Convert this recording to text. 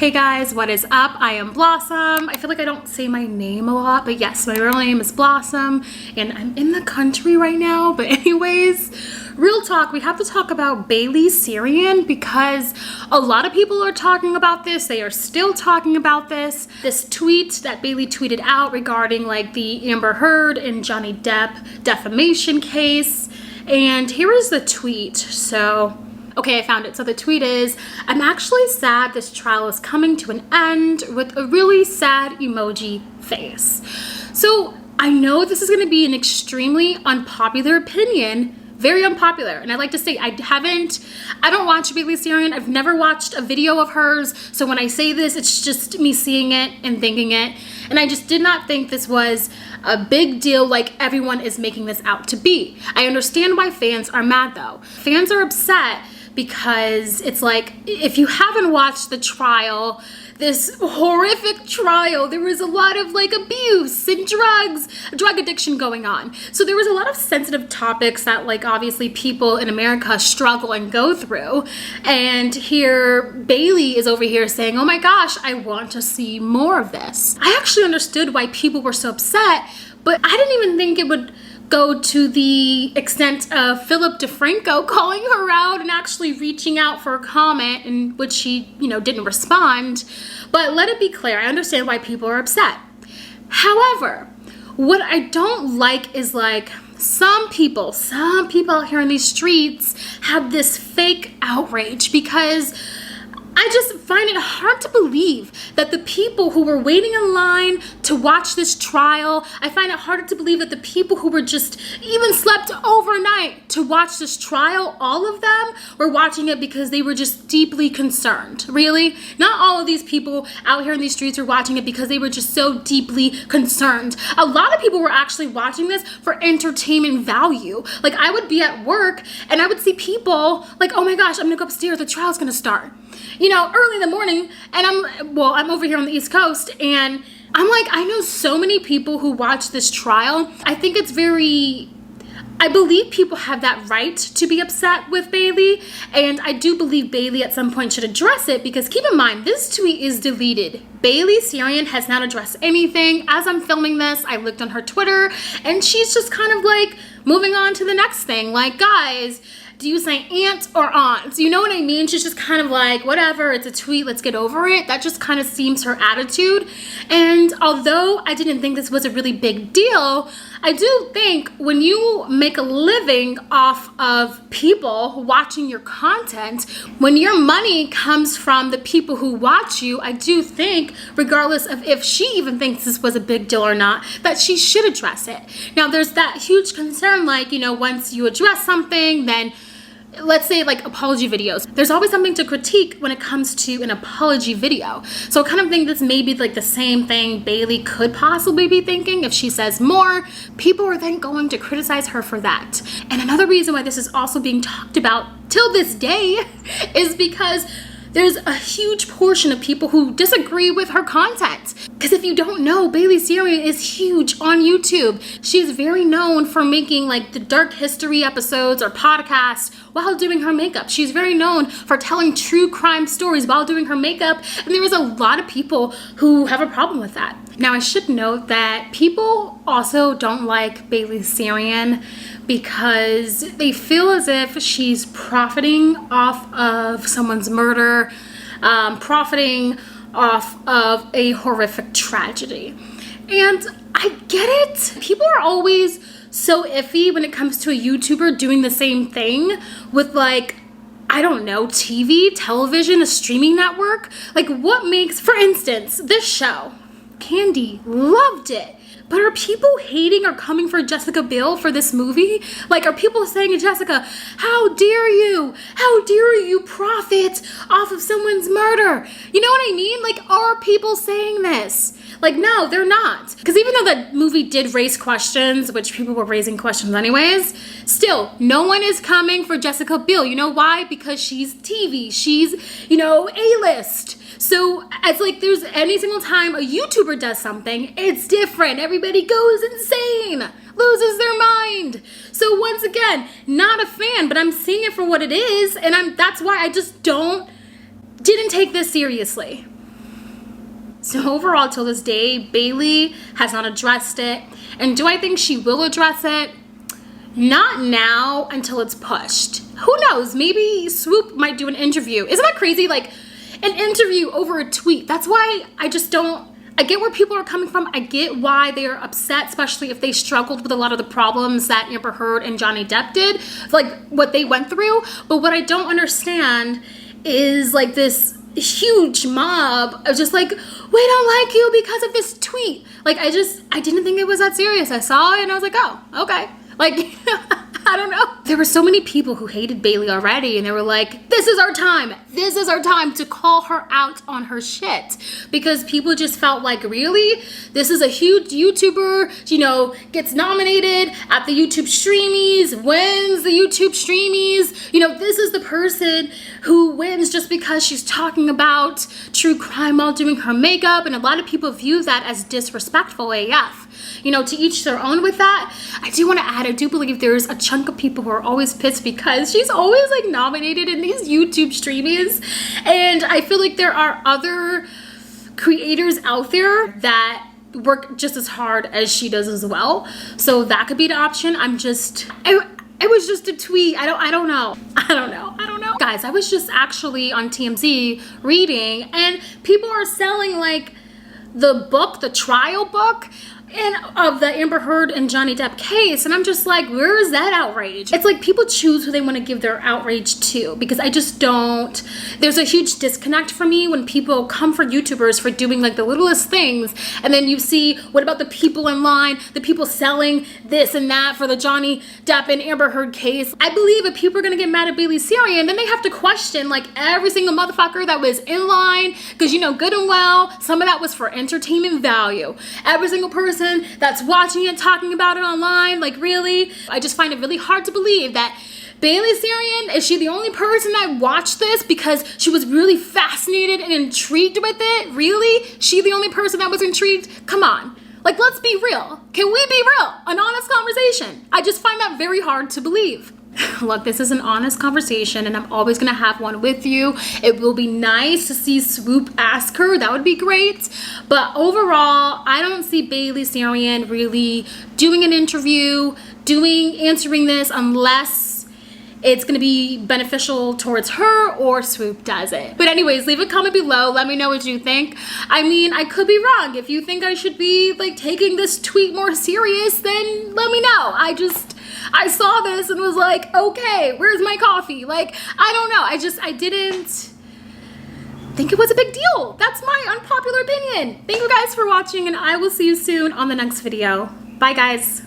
Hey guys, what is up? I am Blossom. I feel like I don't say my name a lot, but yes, my real name is Blossom and I'm in the country right now. But anyways, real talk, we have to talk about Bailey Sarian because a lot of people are talking about this. They are still talking about this. This tweet that Bailey tweeted out regarding like the Amber Heard and Johnny Depp defamation case. And here is the tweet. Okay, I found it. So the tweet is, I'm actually sad this trial is coming to an end with a really sad emoji face. So I know this is going to be an extremely unpopular opinion, very unpopular. And I'd like to say I don't watch Bailey Sarian. I've never watched a video of hers. So when I say this, it's just me seeing it and thinking it. And I just did not think this was a big deal like everyone is making this out to be. I understand why fans are mad though. Fans are upset because it's like, if you haven't watched the trial, this horrific trial, there was a lot of like abuse and drug addiction going on. So there was a lot of sensitive topics that like obviously people in America struggle and go through. And here Bailey is over here saying, oh my gosh, I want to see more of this. I actually understood why people were so upset, but I didn't even think it would go to the extent of Philip DeFranco calling her out and actually reaching out for a comment in which she, didn't respond. But let it be clear, I understand why people are upset. However, what I don't like is like some people out here in these streets have this fake outrage because I just find it hard to believe that the people who were waiting in line to watch this trial, I find it harder to believe that the people who were just even slept overnight to watch this trial, all of them were watching it because they were just deeply concerned. Really? Not all of these people out here in these streets were watching it because they were just so deeply concerned. A lot of people were actually watching this for entertainment value. Like I would be at work and I would see people like, oh my gosh, I'm gonna go upstairs, the trial's gonna start. Early in the morning, and I'm over here on the East Coast, and I'm like, I know so many people who watch this trial. I think I believe people have that right to be upset with Bailey, and I do believe Bailey at some point should address it because keep in mind, this tweet is deleted. Bailey Sarian has not addressed anything. As I'm filming this, I looked on her Twitter, and she's just kind of like moving on to the next thing. Like, guys, do you say aunt or aunt? You know what I mean? She's just kind of like, whatever, it's a tweet, let's get over it. That just kind of seems her attitude. And although I didn't think this was a really big deal, I do think when you make a living off of people watching your content, when your money comes from the people who watch you, I do think, regardless of if she even thinks this was a big deal or not, that she should address it. Now, there's that huge concern, like, once you address something, then let's say like apology videos. There's always something to critique when it comes to an apology video. So I kind of think this may be like the same thing Bailey could possibly be thinking. If she says more, people are then going to criticize her for that. And another reason why this is also being talked about till this day is because there's a huge portion of people who disagree with her content. Because if you don't know, Bailey Sarian is huge on YouTube. She is very known for making like the dark history episodes or podcasts while doing her makeup. She's very known for telling true crime stories while doing her makeup. And there is a lot of people who have a problem with that. Now, I should note that people also don't like Bailey Sarian because they feel as if she's profiting off of someone's murder, profiting off of a horrific tragedy. And I get it. People are always so iffy when it comes to a YouTuber doing the same thing with like, I don't know, TV, television, a streaming network. Like what makes, for instance, this show, Candy loved it. But are people hating or coming for Jessica Biel for this movie? Like, are people saying to Jessica, how dare you? How dare you profit off of someone's murder? You know what I mean? Like, are people saying this? Like, no, they're not. Because even though that movie did raise questions, which people were raising questions anyways, still, no one is coming for Jessica Biel. You know why? Because she's TV. She's, A-list. So it's like there's any single time a YouTuber does something, it's different. Everybody goes insane, loses their mind. So once again, not a fan, but I'm seeing it for what it is, and that's why I just didn't take this seriously. So overall, till this day, Bailey has not addressed it. And do I think she will address it? Not now, until it's pushed. Who knows? Maybe Swoop might do an interview. Isn't that crazy? Like, an interview over a tweet. That's why I just don't, I get where people are coming from. I get why they're upset, especially if they struggled with a lot of the problems that Amber Heard and Johnny Depp did, like what they went through. But what I don't understand is like this huge mob of just like, we don't like you because of this tweet. Like, I didn't think it was that serious. I saw it and I was like, oh, okay. Like, I don't know. There were so many people who hated Bailey already, and they were like, this is our time. This is our time to call her out on her shit. Because people just felt like, really? This is a huge YouTuber, you know, gets nominated at the YouTube Streamies, wins the YouTube Streamies. You know, this is the person who wins just because she's talking about true crime while doing her makeup. And a lot of people view that as disrespectful AF. You know, to each their own with that. I do want to add, I do believe there's a chunk of people who are always pissed because she's always like nominated in these YouTube streamies. And I feel like there are other creators out there that work just as hard as she does as well. So that could be the option. It was just a tweet. I don't know. Guys, I was just actually on TMZ reading, and people are selling like the book, the trial book, of the Amber Heard and Johnny Depp case, and I'm just like, where is that outrage? It's like people choose who they want to give their outrage to, because I just don't, there's a huge disconnect for me when people come for YouTubers for doing like the littlest things, and then you see, what about the people in line, the people selling this and that for the Johnny Depp and Amber Heard case? I believe if people are gonna get mad at Bailey Sarian, then they have to question like every single motherfucker that was in line, because you know good and well, some of that was for entertainment value. Every single person that's watching it, talking about it online, like really? I just find it really hard to believe that Bailey Sarian, is she the only person that watched this because she was really fascinated and intrigued with it? Really? She the only person that was intrigued? Come on. Like, let's be real. Can we be real? An honest conversation. I just find that very hard to believe. Look, this is an honest conversation, and I'm always gonna have one with you. It will be nice to see Swoop ask her. That would be great. But overall, I don't see Bailey Sarian really doing an interview, answering this, unless it's gonna be beneficial towards her or Swoop does it. But anyways, leave a comment below. Let me know what you think. I mean, I could be wrong. If you think I should be like taking this tweet more serious, then let me know. I saw this and was like, okay, where's my coffee? Like, I don't know. I didn't think it was a big deal. That's my unpopular opinion. Thank you guys for watching, and I will see you soon on the next video. Bye, guys.